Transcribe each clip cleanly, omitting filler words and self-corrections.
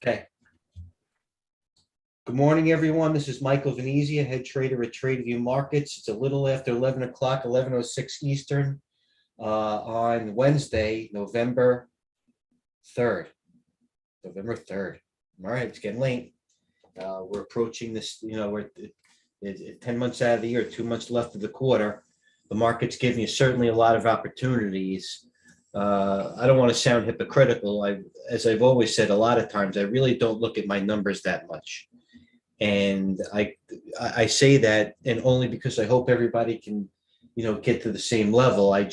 Okay. Good morning, everyone. This is Michael Venezia, head trader at TradeView Markets. It's a little after 11 o'clock, 11:06 Eastern, on Wednesday, November 3rd. November 3rd. All right, it's getting late. We're approaching this, we're 10 months out of the year, 2 months left of the quarter. The market's giving you certainly a lot of opportunities. I don't want to sound hypocritical. As I've always said, a lot of times I really don't look at my numbers that much. And I say that, and only because I hope everybody can, get to the same level. I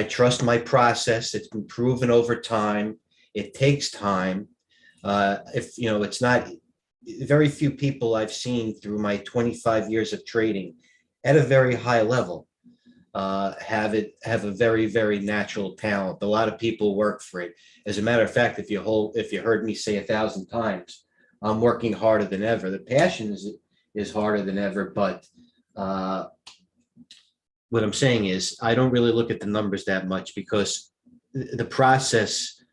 trust my process. It's been proven over time. It takes time. It's not very few people I've seen through my 25 years of trading at a very high level have a very, very natural talent. A lot of people work for it. As a matter of fact, if you heard me say 1,000 times, I'm working harder than ever. The passion is harder than ever, but what I'm saying is I don't really look at the numbers that much because the process,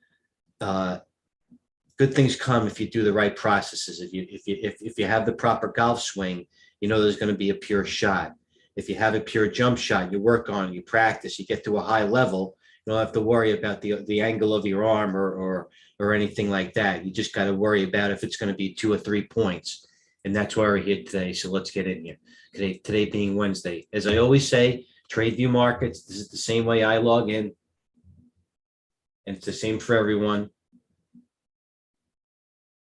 good things come if you do the right processes. If you have the proper golf swing, there's going to be a pure shot. If you have a pure jump shot, you work on it, you practice, you get to a high level, you don't have to worry about the angle of your arm or anything like that. You just got to worry about if it's going to be 2 or 3 points. And that's why we're here today. So let's get in here. Today being Wednesday. As I always say, TradeView Markets, this is the same way I log in. And it's the same for everyone.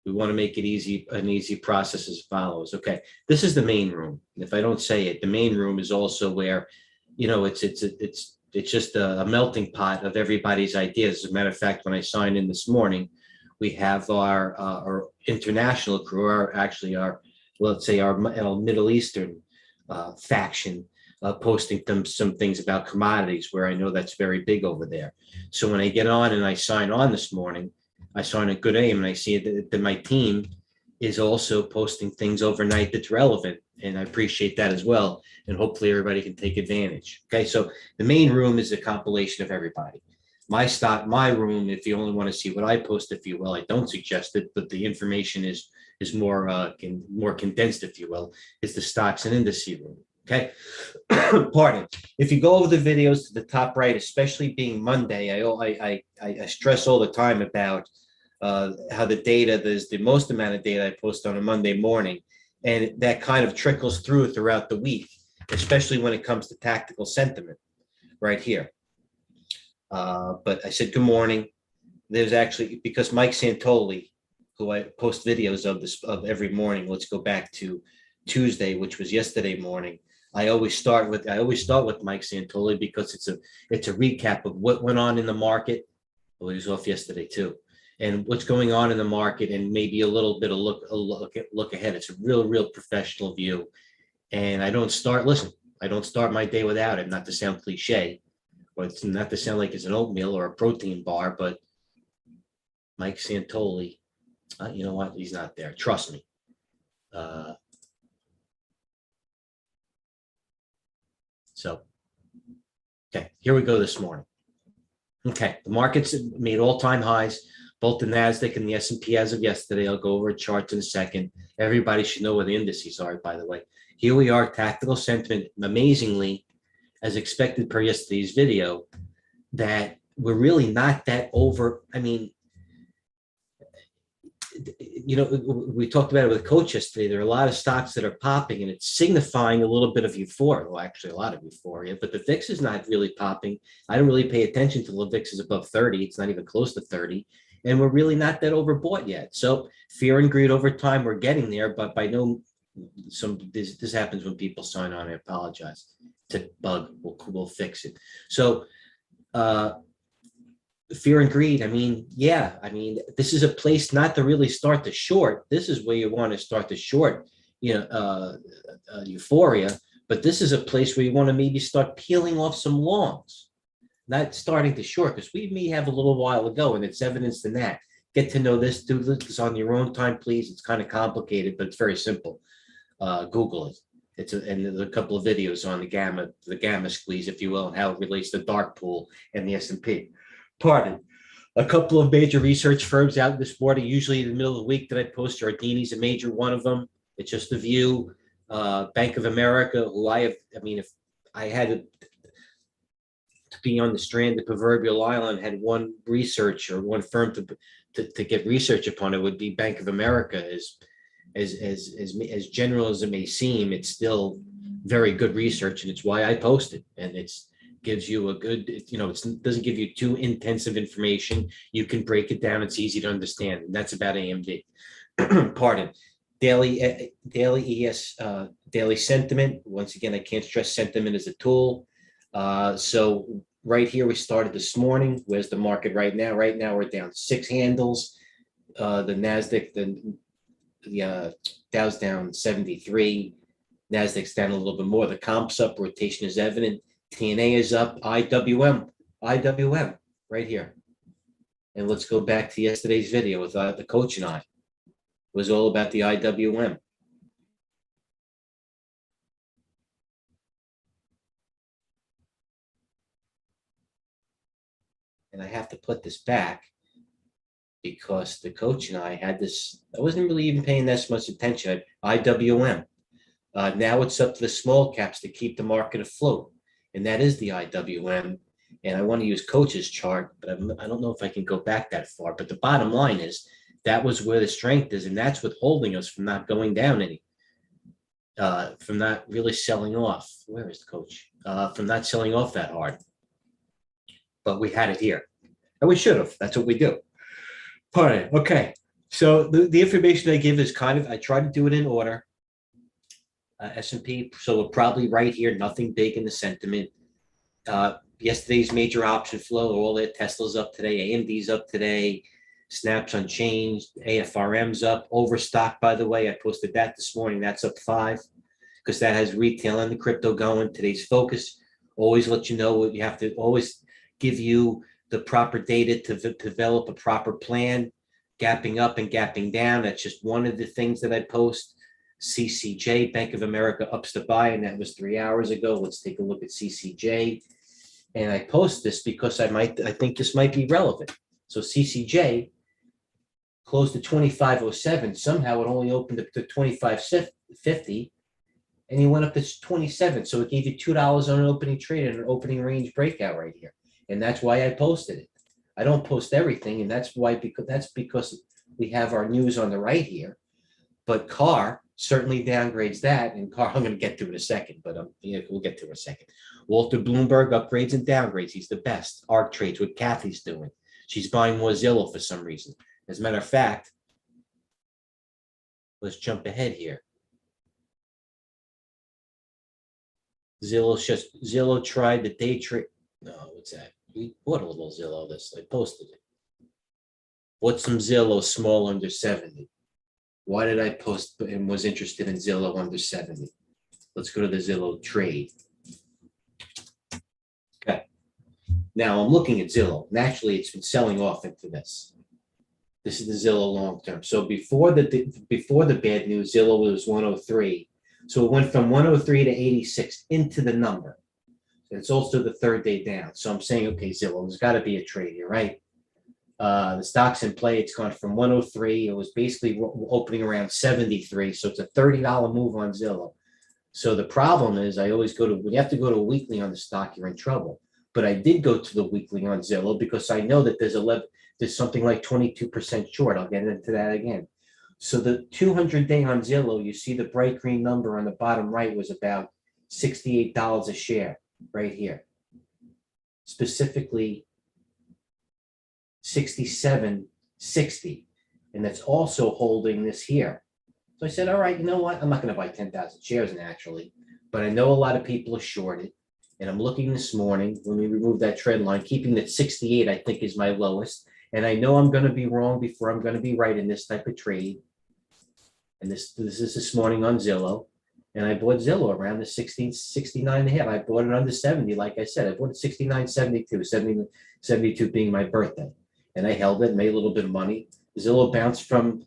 We want to make it an easy process as follows. Okay, this is the main room. If I don't say it, the main room is also where, it's just a melting pot of everybody's ideas. As a matter of fact, when I signed in this morning, we have our international crew, our Middle Eastern faction posting some things about commodities, where I know that's very big over there. So when I get on and I sign on this morning, I saw in a good aim, and I see that my team is also posting things overnight that's relevant, and I appreciate that as well. And hopefully everybody can take advantage. Okay, so the main room is a compilation of everybody. My room, if you only want to see what I post, if you will, I don't suggest it, but the information is more condensed, if you will, is the stocks and indices room. Okay, pardon. If you go over the videos to the top right, especially being Monday, I stress all the time about how there's the most amount of data I post on a Monday morning, and that kind of trickles throughout the week, especially when it comes to tactical sentiment right here. But I said good morning. There's actually, because Mike Santoli, who I post videos of every morning, let's go back to Tuesday, which was yesterday morning. I always start with Mike Santoli because it's a recap of what went on in the market. Well, he was off yesterday too, and what's going on in the market, and maybe a little bit of look ahead. It's a real professional view, and I don't start my day without it. Not to sound cliche, or it's not to sound like it's an oatmeal or a protein bar, but Mike Santoli, you know what? He's not there. Trust me. So, okay, here we go this morning. Okay, the markets made all-time highs, both the NASDAQ and the S&P as of yesterday. I'll go over charts in a second. Everybody should know where the indices are, by the way. Here we are, tactical sentiment, amazingly, as expected per yesterday's video, that we're really not that over. I mean, we talked about it with Coach yesterday. There are a lot of stocks that are popping, and it's signifying a little bit of euphoria. Well, actually, a lot of euphoria, but the VIX is not really popping. I don't really pay attention to the VIX is above 30. It's not even close to 30, and we're really not that overbought yet. So fear and greed over time, we're getting there, but this happens when people sign on. I apologize. It's a bug. We'll fix it. So, fear and greed. This is a place not to really start to short. This is where you want to start to short, euphoria. But this is a place where you want to maybe start peeling off some longs, not starting to short, because we may have a little while ago, and it's evidence in that. Get to know this. Do this on your own time, please. It's kind of complicated, but it's very simple. Google it. And there's a couple of videos on the gamma squeeze, if you will, and how it relates to dark pool and the S&P. Pardon. A couple of major research firms out this morning, usually in the middle of the week that I post. Ardini's a major one of them. It's just a view. Bank of America, who I mean, if I had to be on the strand, the proverbial island, had one research or one firm to get research upon, it would be Bank of America. As general as it may seem, it's still very good research, and it's why I post it. And it's gives you a good, it doesn't give you too intensive information. You can break it down. It's easy to understand. And that's about AMD. Pardon. Daily sentiment. Once again, I can't stress sentiment as a tool. So right here, we started this morning. Where's the market right now? Right now, we're down 6 handles. The NASDAQ, the Dow's down 73. NASDAQ's down a little bit more. The comp's up. Rotation is evident. TNA is up. IWM right here. And let's go back to yesterday's video with the coach and I. It was all about the IWM. And I have to put this back because the coach and I had this. I wasn't really even paying this much attention. IWM. Now it's up to the small caps to keep the market afloat. And that is the IWM. And I want to use coach's chart, but I don't know if I can go back that far. But the bottom line is that was where the strength is, and that's what's holding us from not going down any, from not really selling off. Where is the coach? From not selling off that hard. But we had it here. And we should have. That's what we do. Pardon. Okay. So the information I give is I try to do it in order. S&P, so we're probably right here, nothing big in the sentiment. Yesterday's major option flow, all their Tesla's up today, AMD's up today, Snap's unchanged, AFRM's up, overstock, by the way, I posted that this morning, that's up 5, because that has retail and the crypto going. Today's focus, always let you know what you have to, always give you the proper data to develop a proper plan, gapping up and gapping down, that's just one of the things that I post. CCJ, Bank of America ups to buy, and that was 3 hours ago. Let's take a look at CCJ. And I post this because I think this might be relevant. So CCJ closed at 25.07. Somehow it only opened up to 25.50, and you went up to 27. So it gave you $2 on an opening trade and an opening range breakout right here. And that's why I posted it. I don't post everything, and that's because we have our news on the right here. But CAR certainly downgrades that, and CAR, I'm going to get to it in a second, but we'll get to it in a second. Walter Bloomberg upgrades and downgrades. He's the best. ARC trades, what Kathy's doing. She's buying more Zillow for some reason. As a matter of fact, let's jump ahead here. Zillow tried the day trade. No, what's that? We bought a little Zillow this. I posted it. Bought some Zillow small under 70. Why did I post and was interested in Zillow under 70? Let's go to the Zillow trade. Okay. Now I'm looking at Zillow. Naturally, it's been selling off into this. This is the Zillow long term. So before the bad news, Zillow was 103. So it went from 103 to 86 into the number. It's also the third day down. So I'm saying, okay, Zillow, there's got to be a trade here, right? The stock's in play. It's gone from 103. It was basically opening around 73. So it's a $30 move on Zillow. So the problem is I always when you have to go to a weekly on the stock, you're in trouble. But I did go to the weekly on Zillow because I know that there's something like 22% short. I'll get into that again. So the 200-day on Zillow, you see the bright green number on the bottom right was about $68 a share right here. Specifically, 67.60, and that's also holding this here. So I said, all right, you know what? I'm not going to buy 10,000 shares naturally, but I know a lot of people are shorted, and I'm looking this morning when we remove that trend line, keeping that 68, I think is my lowest, and I know I'm going to be wrong before I'm going to be right in this type of trade. And this is this morning on Zillow, and I bought Zillow around the 69.5. I bought it under 70, like I said. I bought it 69.72, 72 being my birthday. And I held it, made a little bit of money. Zillow bounced from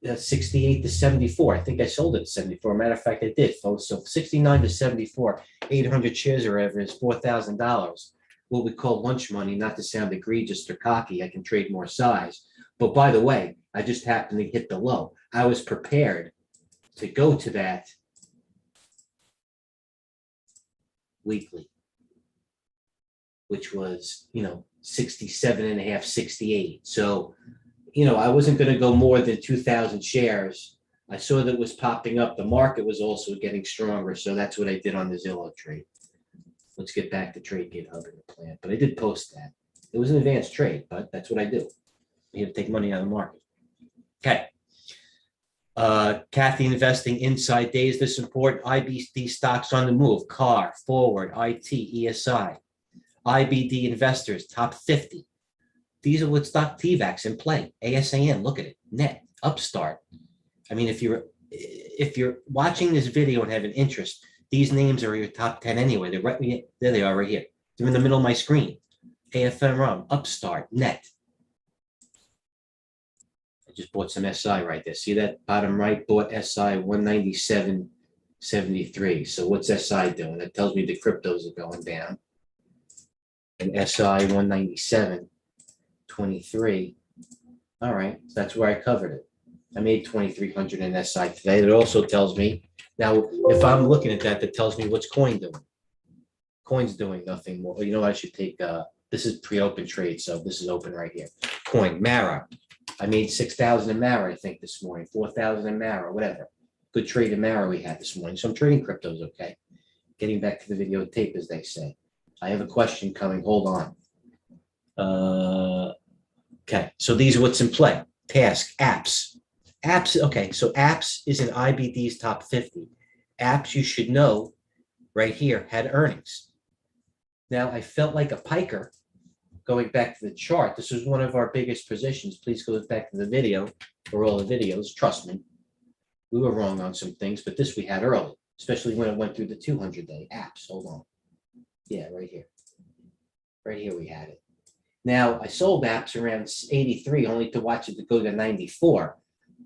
68 to 74. I think I sold it at 74. Matter of fact, I did, folks. So 69 to 74, 800 shares or whatever is $4,000. what we call lunch money, not to sound egregious or cocky. I can trade more size. But by the way, I just happened to hit the low. I was prepared to go to that weekly, which was, 67.5, 68. So, I wasn't going to go more than 2,000 shares. I saw that it was popping up. The market was also getting stronger. So that's what I did on the Zillow trade. Let's get back to TradeGATEHub in the plan. But I did post that. It was an advanced trade, but that's what I do. You have to take money out of the market. Okay. Kathy, investing inside days. This is important. IBD stocks on the move. CAR, Forward, IT, ESI. IBD investors, top 50. These are what stock TVAX in play. ASAN, look at it. Net, Upstart. I mean, if you're watching this video and have an interest, these names are your top 10 anyway. They're right there. They are right here. They're in the middle of my screen. AFM, Upstart, Net. I just bought some SI right there. See that bottom right? Bought SI 197.73. So what's SI doing? That tells me the cryptos are going down. And SI 197.23. All right, so that's where I covered it. I made 2,300 in SI today. It also tells me, now if I'm looking at that, that tells me what's coin doing. Coin's doing nothing more. You know, I should take, this is pre-open trade, so this is open right here. Coin, Mara. I made 6,000 in Mara, I think, this morning, 4,000 in Mara, whatever. Good trade in Mara we had this morning. So I'm trading cryptos, okay? Getting back to the videotape, as they say. I have a question coming. Hold on. Okay, so these are what's in play. Task, apps. Apps, okay, so apps is in IBD's top 50. Apps, you should know, right here, had earnings. Now, I felt like a piker going back to the chart. This was one of our biggest positions. Please go back to the video or all the videos. Trust me, we were wrong on some things, but this we had early, especially when it went through the 200-day apps. Hold on. Yeah, right here. Right here we had it. Now, I sold apps around 83 only to watch it to go to 94,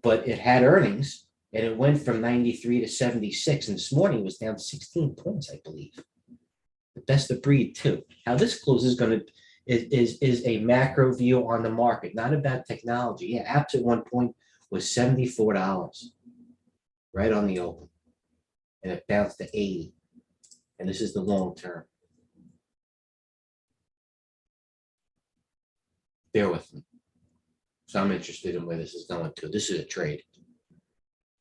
but it had earnings and it went from 93 to 76. And this morning it was down 16 points, I believe. The best of breed too. How this close is going to is a macro view on the market, not about technology. Yeah, apps at one point was $74 right on the open, and it bounced to 80. And this is the long term. Bear with me. So I'm interested in where this is going to. This is a trade.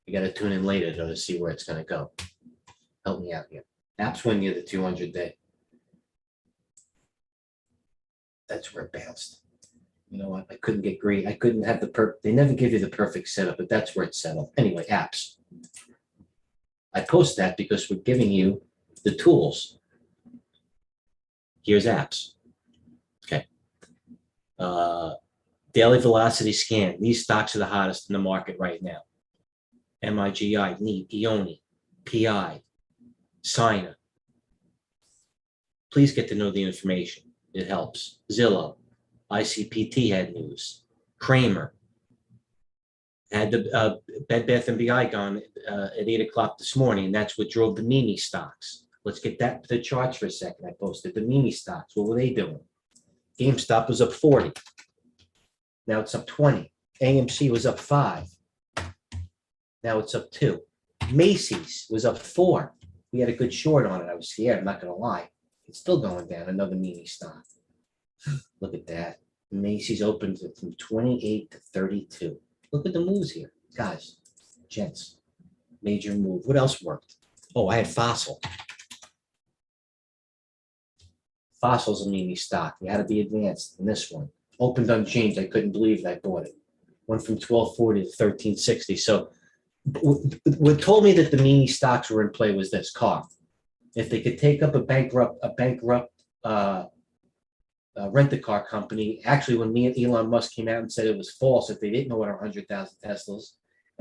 You got to tune in later though to see where it's going to go. Help me out here. Apps went near the 200-day. That's where it bounced. You know what? I couldn't get greedy. I couldn't have they never give you the perfect setup, but that's where it's settled. Anyway, apps. I post that because we're giving you the tools. Here's apps. Okay. Daily velocity scan. These stocks are the hottest in the market right now. MIGI, NEAT, Eoni, PI, Sina. Please get to know the information. It helps. Zillow, ICPT had news. Kramer had the Bed Bath & Beyond gone at 8 o'clock this morning, and that's what drove the meme stocks. Let's get that to the charts for a second. I posted the meme stocks. What were they doing? GameStop was up 40. Now it's up 20. AMC was up 5. Now it's up 2. Macy's was up 4. We had a good short on it. I was scared. I'm not going to lie. It's still going down. Another meme stock. Look at that. Macy's opened from 28 to 32. Look at the moves here. Guys, gents, major move. What else worked? Oh, I had Fossil. Fossil's a meme stock. You had to be advanced in this one. Opened unchanged. I couldn't believe that I bought it. Went from 1240 to 1360. So what told me that the meme stocks were in play was this car. If they could take up a bankrupt rent-a-car company, actually, when me and Elon Musk came out and said it was false, if they didn't know what 100,000 Teslas,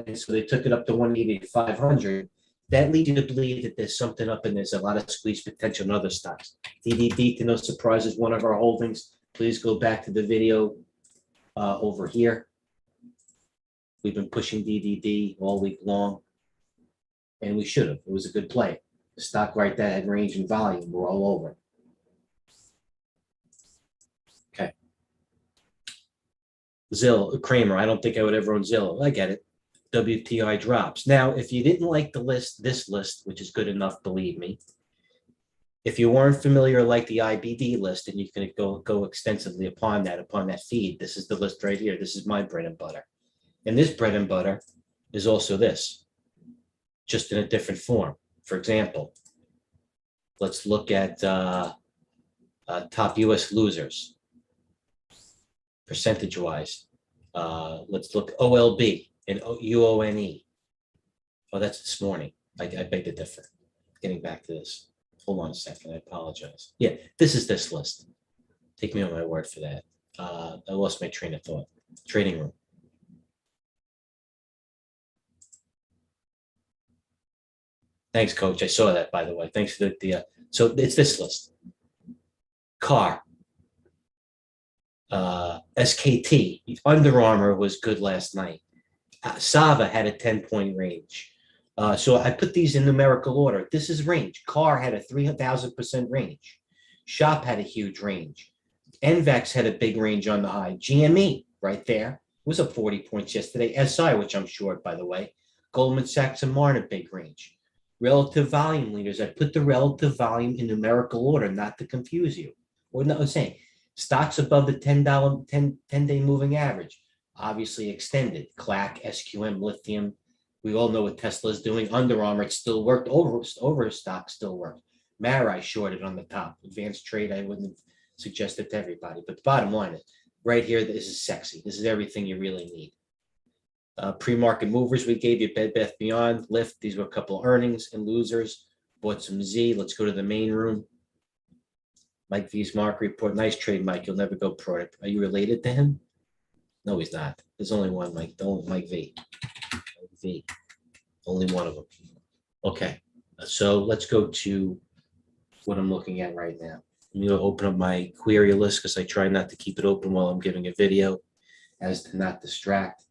and so they took it up to 180 to 500, that leads you to believe that there's something up and there's a lot of squeeze potential in other stocks. DDD, to no surprise, is one of our holdings. Please go back to the video over here. We've been pushing DDD all week long, and we should have. It was a good play. The stock right there had range and volume. We're all over. Zillow, Kramer, I don't think I would ever own Zillow. I get it. WTI drops. Now, if you didn't like the list, this list, which is good enough, believe me, if you weren't familiar like the IBD list, and you can go extensively upon that feed, this is the list right here. This is my bread and butter. And this bread and butter is also this, just in a different form. For example, let's look at top US losers, percentage-wise. Let's look OLB and UONE. Oh, that's this morning. I beg to differ. Getting back to this. Hold on a second. I apologize. Yeah, this is this list. Take me on my word for that. I lost my train of thought. Trading room. Thanks, Coach. I saw that, by the way. Thanks for the so it's this list. Car. SKT. Under Armour was good last night. Sava had a 10-point range. So I put these in numerical order. This is range. Car had a 3,000% range. Shop had a huge range. NVAX had a big range on the high. GME right there was up 40 points yesterday. SI, which I'm short, by the way. Goldman Sachs and Martin, big range. Relative volume leaders. I put the relative volume in numerical order, not to confuse you. Or not, I'm saying stocks above the $10 10-day moving average. Obviously extended. CLAC, SQM, lithium. We all know what Tesla is doing. Under Armour, it still worked. Overstock still worked. Marai shorted on the top. Advanced trade, I wouldn't suggest it to everybody. But the bottom line is, right here, this is sexy. This is everything you really need. Pre-market movers, we gave you Bed Bath Beyond, Lyft. These were a couple of earnings and losers. Bought some Z. Let's go to the main room. Mike V's market report. Nice trade, Mike. You'll never go pro. Are you related to him? No, he's not. There's only one Mike. Don't Mike V. Mike V. Only one of them. Okay. So let's go to what I'm looking at right now. I'm going to open up my query list because I try not to keep it open while I'm giving a video as to not distract.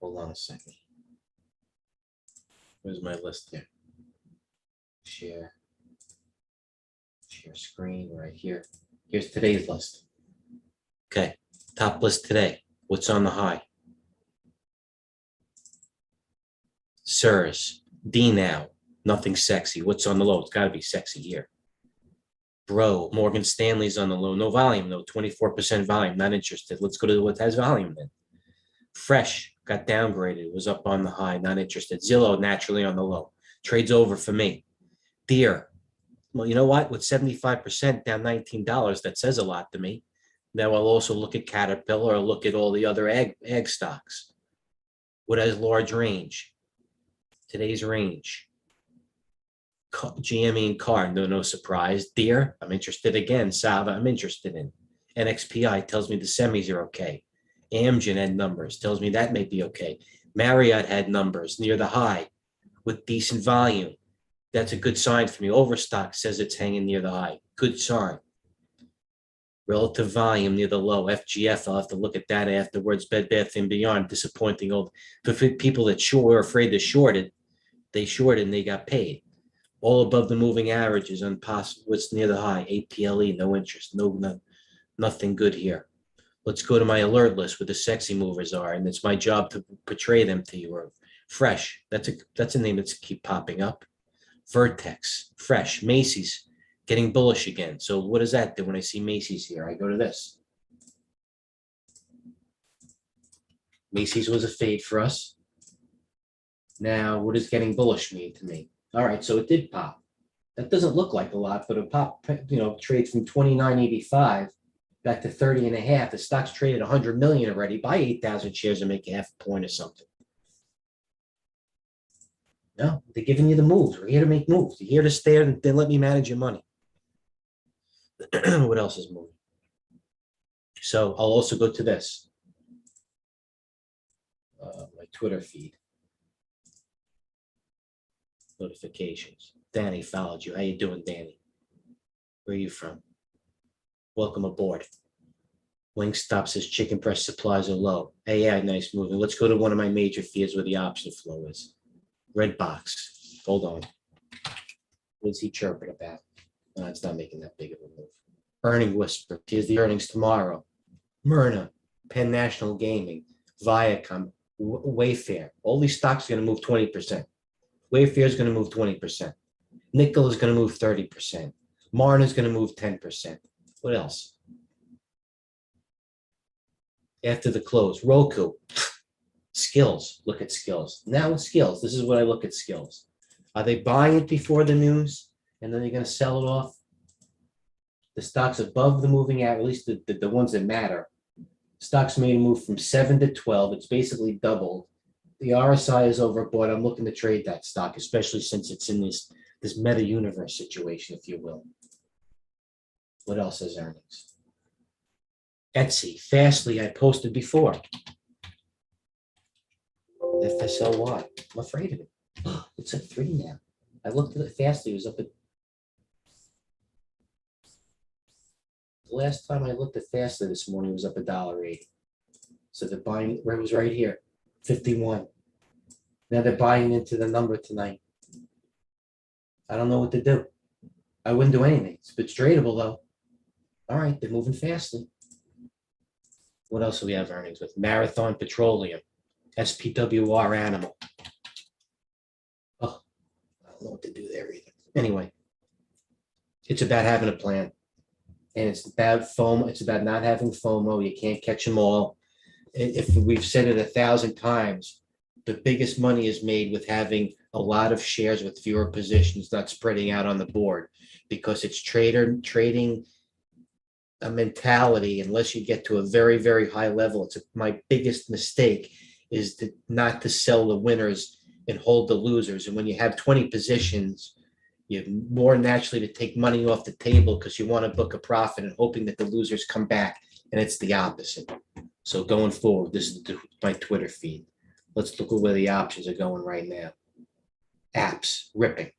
Hold on a second. Where's my list here? Share screen right here. Here's today's list. Okay, top list today. What's on the high? SIRS, D now, nothing sexy. What's on the low? It's got to be sexy here. Bro, Morgan Stanley's on the low. No volume though, 24% volume. Not interested. Let's go to what has volume then. Fresh got downgraded, was up on the high, not interested. Zillow naturally on the low. Trade's over for me. Deere. Well, you know what? With 75% down $19, that says a lot to me. Now I'll also look at Caterpillar or look at all the other ag stocks. What has large range? Today's range. GME and car, no surprise. Deere, I'm interested again. Sava, I'm interested in. NXPI tells me the semis are okay. Amgen had numbers, tells me that may be okay. Marriott had numbers near the high with decent volume. That's a good sign for me. Overstock says it's hanging near the high. Good sign. Relative volume near the low. FGF, I'll have to look at that afterwards. Bed Bath & Beyond, disappointing. For people that were afraid they shorted and they got paid. All above the moving averages on what's near the high. APLE, no interest. Nothing good here. Let's go to my alert list where the sexy movers are, and it's my job to portray them to you. Or Fresh, that's a name that's keep popping up. Vertex, Fresh, Macy's, getting bullish again. So what does that do when I see Macy's here? I go to this. Macy's was a fade for us. Now, what does getting bullish mean to me? All right, so it did pop. That doesn't look like a lot, but it popped, trade from 29.85 back to 30.5. The stock's traded 100 million already. Buy 8,000 shares and make half a point or something. No, they're giving you the moves. We're here to make moves. You're here to stay and then let me manage your money. What else is moving? So I'll also go to this. My Twitter feed. Notifications. Danny followed you. How you doing, Danny? Where are you from? Welcome aboard. Wingstop says chicken breast supplies are low. AI, nice moving. Let's go to one of my major feeds where the option flow is. Red box. Hold on. What's he chirping about? No, it's not making that big of a move. Earning whisper. Here's the earnings tomorrow. Myrna. Penn National Gaming, Viacom, Wayfair. All these stocks are going to move 20%. Wayfair is going to move 20%. Nickel is going to move 30%. Martin is going to move 10%. What else? After the close, Roku, Skills. Look at Skills. Now with Skills, this is what I look at Skills. Are they buying it before the news and then they're going to sell it off? The stocks above the moving average, at least the ones that matter. Stocks made a move from 7 to 12. It's basically doubled. The RSI is overbought. I'm looking to trade that stock, especially since it's in this meta universe situation, if you will. What else has earnings? Etsy, Fastly, I posted before. FSLY, I'm afraid of it. It's at 3 now. I looked at it Fastly, it was up at. The last time I looked at Fastly this morning, it was up $1.80. So they're buying, where it was right here, 51. Now they're buying into the number tonight. I don't know what to do. I wouldn't do anything. It's tradable though. All right, they're moving Fastly. What else do we have earnings with? Marathon Petroleum, SPWR Animal. Oh, I don't know what to do there either. Anyway, it's about having a plan. And it's about FOMO. It's about not having FOMO. You can't catch them all. If we've said it 1,000 times, the biggest money is made with having a lot of shares with fewer positions, not spreading out on the board, because it's trading a mentality. Unless you get to a very, very high level, my biggest mistake is not to sell the winners and hold the losers. And when you have 20 positions, you're more naturally to take money off the table because you want to book a profit and hoping that the losers come back. And it's the opposite. So going forward, this is my Twitter feed. Let's look at where the options are going right now. Apps, ripping.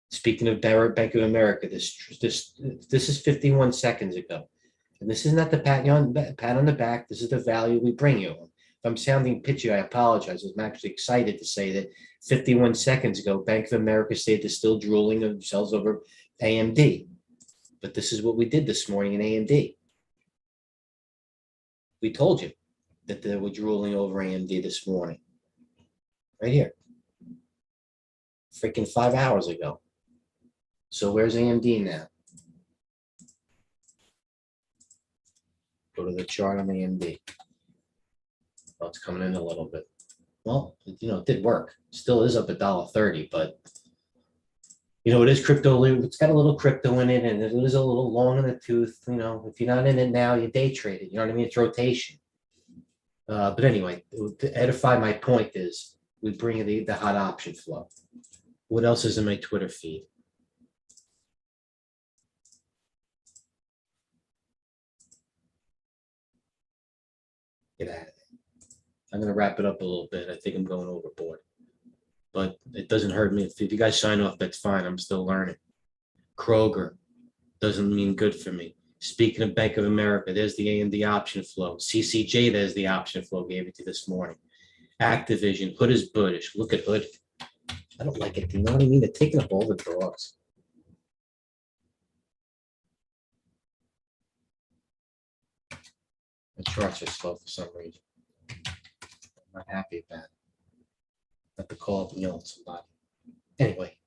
Speaking of Bank of America, this is 51 seconds ago. And this is not the pat on the back. This is the value we bring you. If I'm sounding pitchy, I apologize. I'm actually excited to say that 51 seconds ago, Bank of America said they're still drooling themselves over AMD. But this is what we did this morning in AMD. We told you that they were drooling over AMD this morning. Right here. Freaking 5 hours ago. So where's AMD now? Go to the chart on AMD. Oh, it's coming in a little bit. Well, it did work. Still is up $1.30, but it is crypto. It's got a little crypto in it, and it is a little long in the tooth. If you're not in it now, you day trade it. You know what I mean? It's rotation. But anyway, to edify my point is we bring the hot option flow. What else is in my Twitter feed? Get out of there. I'm going to wrap it up a little bit. I think I'm going overboard. But it doesn't hurt me. If you guys sign off, that's fine. I'm still learning. Kroger doesn't mean good for me. Speaking of Bank of America, there's the AMD option flow. CCJ, there's the option flow. Gave it to you this morning. Activision, Hood is bullish. Look at Hood. I don't like it. You know what I mean? They're taking up all the dogs. The charts are slow for some reason. I'm not happy about it. Have to call up and yell at somebody. Anyway,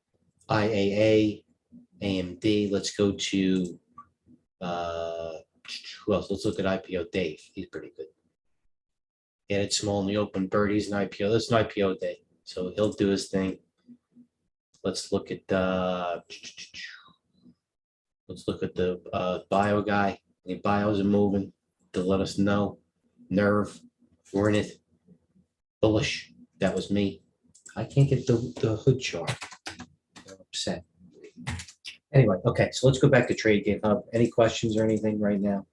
IAA, AMD. Let's go to who else? Let's look at IPO Dave. He's pretty good. Added small in the open. Birdie's an IPO. That's an IPO day. So he'll do his thing. Let's look at the bio guy. The bios are moving to let us know. Nerve, we're in it. Bullish. That was me. I can't get the hood chart. I'm upset. Anyway, okay, so let's go back to TradeGATEHub. Any questions or anything right now?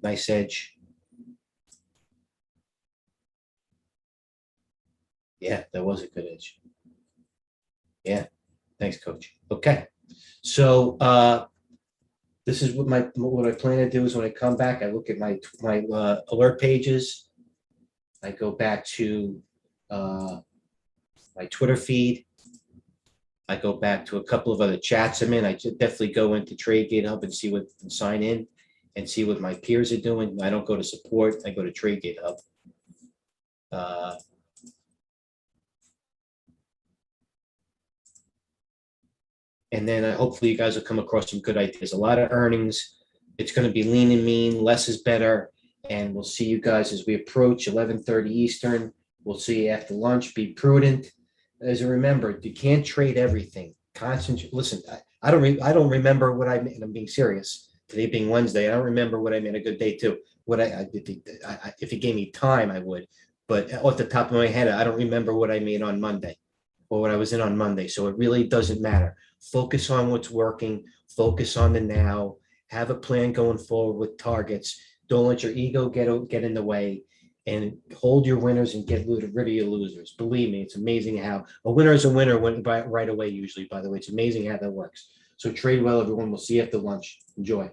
Nice edge. Yeah, that was a good edge. Yeah, thanks, Coach. Okay, so this is what I plan to do is when I come back, I look at my alert pages. I go back to my Twitter feed. I go back to a couple of other chats I'm in. I definitely go into TradeGATEHub and see what and sign in and see what my peers are doing. I don't go to support, I go to TradeGATEHub. And then hopefully you guys will come across some good ideas. A lot of earnings. It's going to be lean and mean. Less is better. And we'll see you guys as we approach 11:30 Eastern. We'll see you after lunch. Be prudent. As a remember, you can't trade everything. Concentrate. Listen, I don't remember what I meant. And I'm being serious. Today being Wednesday, I don't remember what I meant a good day too. What if you gave me time, I would. But off the top of my head, I don't remember what I made on Monday or what I was in on Monday. So it really doesn't matter. Focus on what's working. Focus on the now. Have a plan going forward with targets. Don't let your ego get in the way, and hold your winners and get rid of your losers. Believe me, it's amazing how a winner is a winner right away. Usually, by the way, it's amazing how that works. So trade well, everyone. We'll see you after lunch. Enjoy.